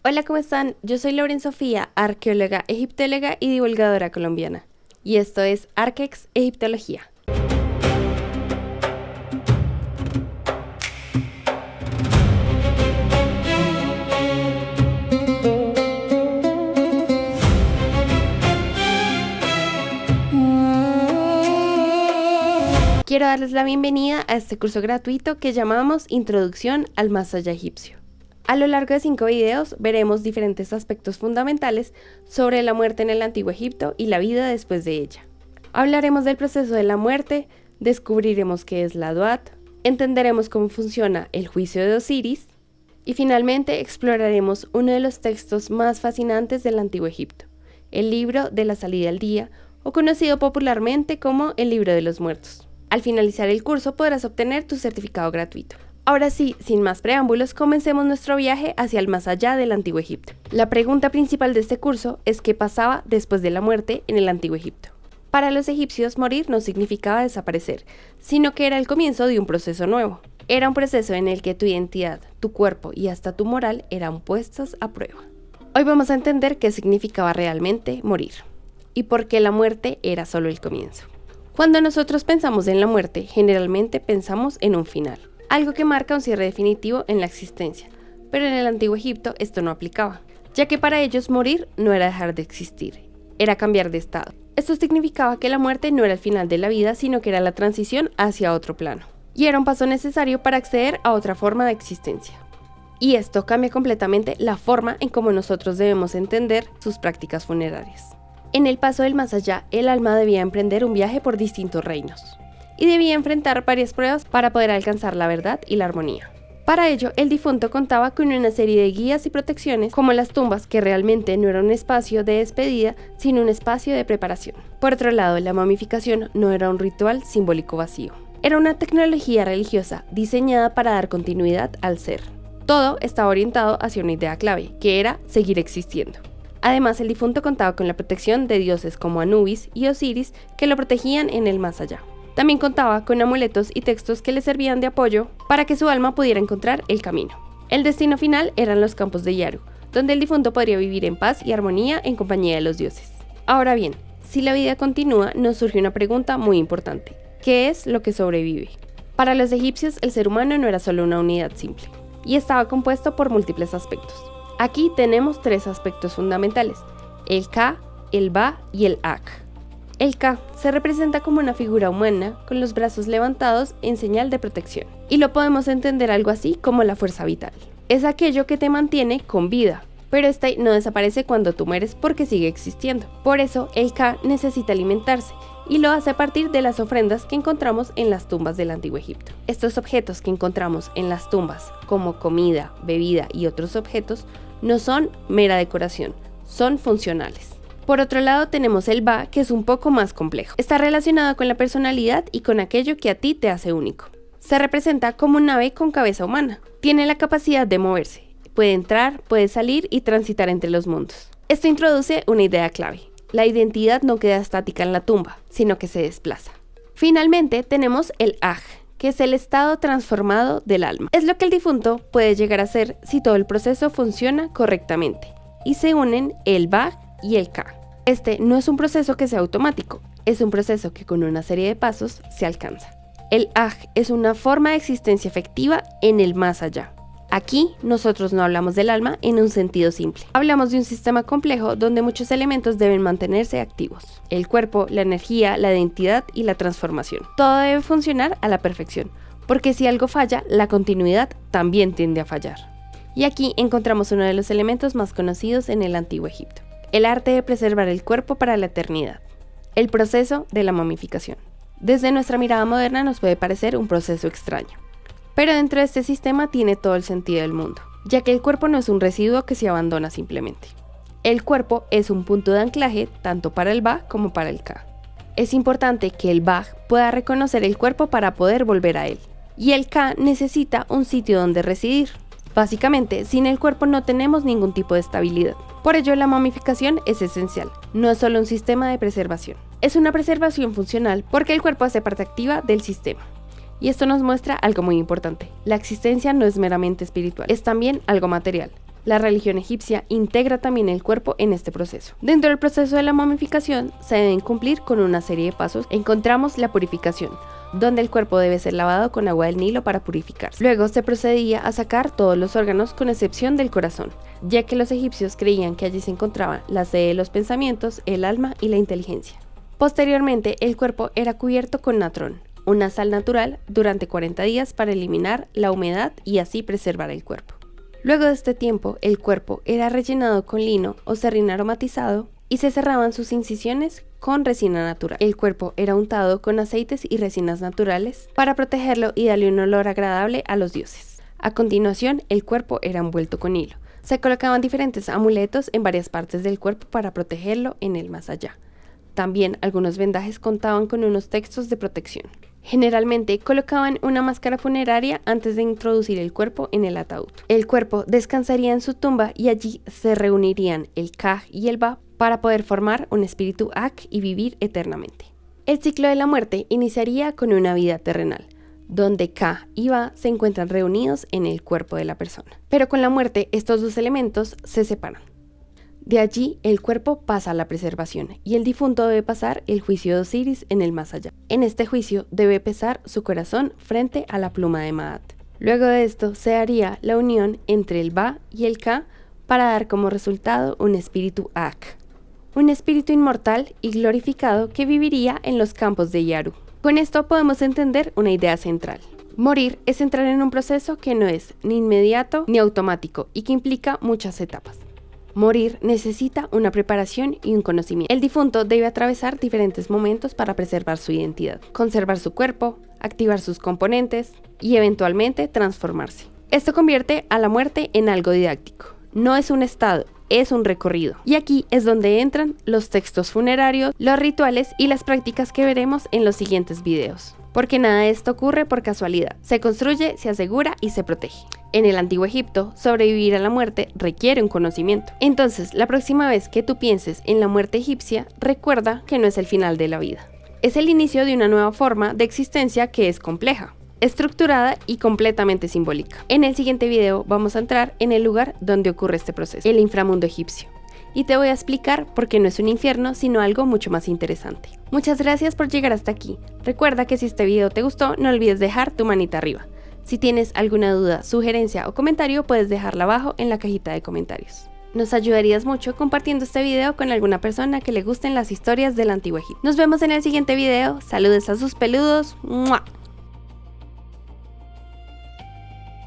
Hola, ¿cómo están? Yo soy Lauren Sofía, arqueóloga, egiptóloga y divulgadora colombiana. Y esto es Arquex Egiptología. Quiero darles la bienvenida a este curso gratuito que llamamos Introducción al Más Allá Egipcio. A lo largo de 5 videos veremos diferentes aspectos fundamentales sobre la muerte en el Antiguo Egipto y la vida después de ella. Hablaremos del proceso de la muerte, descubriremos qué es la Duat, entenderemos cómo funciona el juicio de Osiris y finalmente exploraremos uno de los textos más fascinantes del Antiguo Egipto, el libro de la salida al día, o conocido popularmente como el libro de los muertos. Al finalizar el curso podrás obtener tu certificado gratuito. Ahora sí, sin más preámbulos, comencemos nuestro viaje hacia el más allá del Antiguo Egipto. La pregunta principal de este curso es ¿qué pasaba después de la muerte en el Antiguo Egipto? Para los egipcios, morir no significaba desaparecer, sino que era el comienzo de un proceso nuevo. Era un proceso en el que tu identidad, tu cuerpo y hasta tu moral eran puestas a prueba. Hoy vamos a entender qué significaba realmente morir y por qué la muerte era solo el comienzo. Cuando nosotros pensamos en la muerte, generalmente pensamos en un final, algo que marca un cierre definitivo en la existencia, pero en el Antiguo Egipto esto no aplicaba, ya que para ellos morir no era dejar de existir, era cambiar de estado. Esto significaba que la muerte no era el final de la vida, sino que era la transición hacia otro plano, y era un paso necesario para acceder a otra forma de existencia. Y esto cambia completamente la forma en cómo nosotros debemos entender sus prácticas funerarias. En el paso del más allá, el alma debía emprender un viaje por distintos reinos y debía enfrentar varias pruebas para poder alcanzar la verdad y la armonía. Para ello, el difunto contaba con una serie de guías y protecciones, como las tumbas, que realmente no era un espacio de despedida, sino un espacio de preparación. Por otro lado, la momificación no era un ritual simbólico vacío. Era una tecnología religiosa diseñada para dar continuidad al ser. Todo estaba orientado hacia una idea clave, que era seguir existiendo. Además, el difunto contaba con la protección de dioses como Anubis y Osiris, que lo protegían en el más allá. También contaba con amuletos y textos que le servían de apoyo para que su alma pudiera encontrar el camino. El destino final eran los campos de Yaru, donde el difunto podría vivir en paz y armonía en compañía de los dioses. Ahora bien, si la vida continúa, nos surge una pregunta muy importante. ¿Qué es lo que sobrevive? Para los egipcios, el ser humano no era solo una unidad simple, y estaba compuesto por múltiples aspectos. Aquí tenemos 3 aspectos fundamentales: el Ka, el Ba y el Ak. El Ka se representa como una figura humana con los brazos levantados en señal de protección, y lo podemos entender algo así como la fuerza vital. Es aquello que te mantiene con vida, pero este no desaparece cuando tú mueres porque sigue existiendo. Por eso el Ka necesita alimentarse, y lo hace a partir de las ofrendas que encontramos en las tumbas del Antiguo Egipto. Estos objetos que encontramos en las tumbas, como comida, bebida y otros objetos, no son mera decoración, son funcionales. Por otro lado tenemos el Ba, que es un poco más complejo. Está relacionado con la personalidad y con aquello que a ti te hace único. Se representa como un ave con cabeza humana. Tiene la capacidad de moverse. Puede entrar, puede salir y transitar entre los mundos. Esto introduce una idea clave. La identidad no queda estática en la tumba, sino que se desplaza. Finalmente tenemos el Aj, que es el estado transformado del alma. Es lo que el difunto puede llegar a ser si todo el proceso funciona correctamente. Y se unen el Ba y el Ka. Este no es un proceso que sea automático, es un proceso que con una serie de pasos se alcanza. El Aj es una forma de existencia efectiva en el más allá. Aquí nosotros no hablamos del alma en un sentido simple. Hablamos de un sistema complejo donde muchos elementos deben mantenerse activos. El cuerpo, la energía, la identidad y la transformación. Todo debe funcionar a la perfección, porque si algo falla, la continuidad también tiende a fallar. Y aquí encontramos uno de los elementos más conocidos en el Antiguo Egipto: el arte de preservar el cuerpo para la eternidad. El proceso de la momificación. Desde nuestra mirada moderna nos puede parecer un proceso extraño, pero dentro de este sistema tiene todo el sentido del mundo, ya que el cuerpo no es un residuo que se abandona simplemente. El cuerpo es un punto de anclaje tanto para el Ba como para el Ka. Es importante que el Ba pueda reconocer el cuerpo para poder volver a él, y el Ka necesita un sitio donde residir. Básicamente, sin el cuerpo no tenemos ningún tipo de estabilidad. Por ello, la momificación es esencial. No es solo un sistema de preservación. Es una preservación funcional porque el cuerpo hace parte activa del sistema. Y esto nos muestra algo muy importante. La existencia no es meramente espiritual, es también algo material. La religión egipcia integra también el cuerpo en este proceso. Dentro del proceso de la momificación se deben cumplir con una serie de pasos. Encontramos la purificación, donde el cuerpo debe ser lavado con agua del Nilo para purificarse. Luego se procedía a sacar todos los órganos con excepción del corazón, ya que los egipcios creían que allí se encontraba la sede de los pensamientos, el alma y la inteligencia. Posteriormente, el cuerpo era cubierto con natrón, una sal natural, durante 40 días para eliminar la humedad y así preservar el cuerpo. Luego de este tiempo, el cuerpo era rellenado con lino o serrín aromatizado y se cerraban sus incisiones con resina natural. El cuerpo era untado con aceites y resinas naturales para protegerlo y darle un olor agradable a los dioses. A continuación, el cuerpo era envuelto con hilo. Se colocaban diferentes amuletos en varias partes del cuerpo para protegerlo en el más allá. También algunos vendajes contaban con unos textos de protección. Generalmente colocaban una máscara funeraria antes de introducir el cuerpo en el ataúd. El cuerpo descansaría en su tumba y allí se reunirían el Ka y el Ba para poder formar un espíritu Ak y vivir eternamente. El ciclo de la muerte iniciaría con una vida terrenal, donde Ka y Ba se encuentran reunidos en el cuerpo de la persona. Pero con la muerte estos dos elementos se separan. De allí el cuerpo pasa a la preservación y el difunto debe pasar el juicio de Osiris en el más allá. En este juicio debe pesar su corazón frente a la pluma de Maat. Luego de esto se haría la unión entre el Ba y el Ka para dar como resultado un espíritu Ak, un espíritu inmortal y glorificado que viviría en los campos de Yaru. Con esto podemos entender una idea central. Morir es entrar en un proceso que no es ni inmediato ni automático y que implica muchas etapas. Morir necesita una preparación y un conocimiento. El difunto debe atravesar diferentes momentos para preservar su identidad, conservar su cuerpo, activar sus componentes y eventualmente transformarse. Esto convierte a la muerte en algo didáctico. No es un estado, es un recorrido. Y aquí es donde entran los textos funerarios, los rituales y las prácticas que veremos en los siguientes videos. Porque nada de esto ocurre por casualidad. Se construye, se asegura y se protege. En el antiguo Egipto, sobrevivir a la muerte requiere un conocimiento. Entonces, la próxima vez que tú pienses en la muerte egipcia, recuerda que no es el final de la vida. Es el inicio de una nueva forma de existencia que es compleja, estructurada y completamente simbólica. En el siguiente video vamos a entrar en el lugar donde ocurre este proceso, el inframundo egipcio. Y te voy a explicar por qué no es un infierno, sino algo mucho más interesante. Muchas gracias por llegar hasta aquí. Recuerda que si este video te gustó, no olvides dejar tu manita arriba. Si tienes alguna duda, sugerencia o comentario, puedes dejarla abajo en la cajita de comentarios. Nos ayudarías mucho compartiendo este video con alguna persona que le gusten las historias del Antiguo Egipto. Nos vemos en el siguiente video. Saludos a sus peludos. ¡Mua!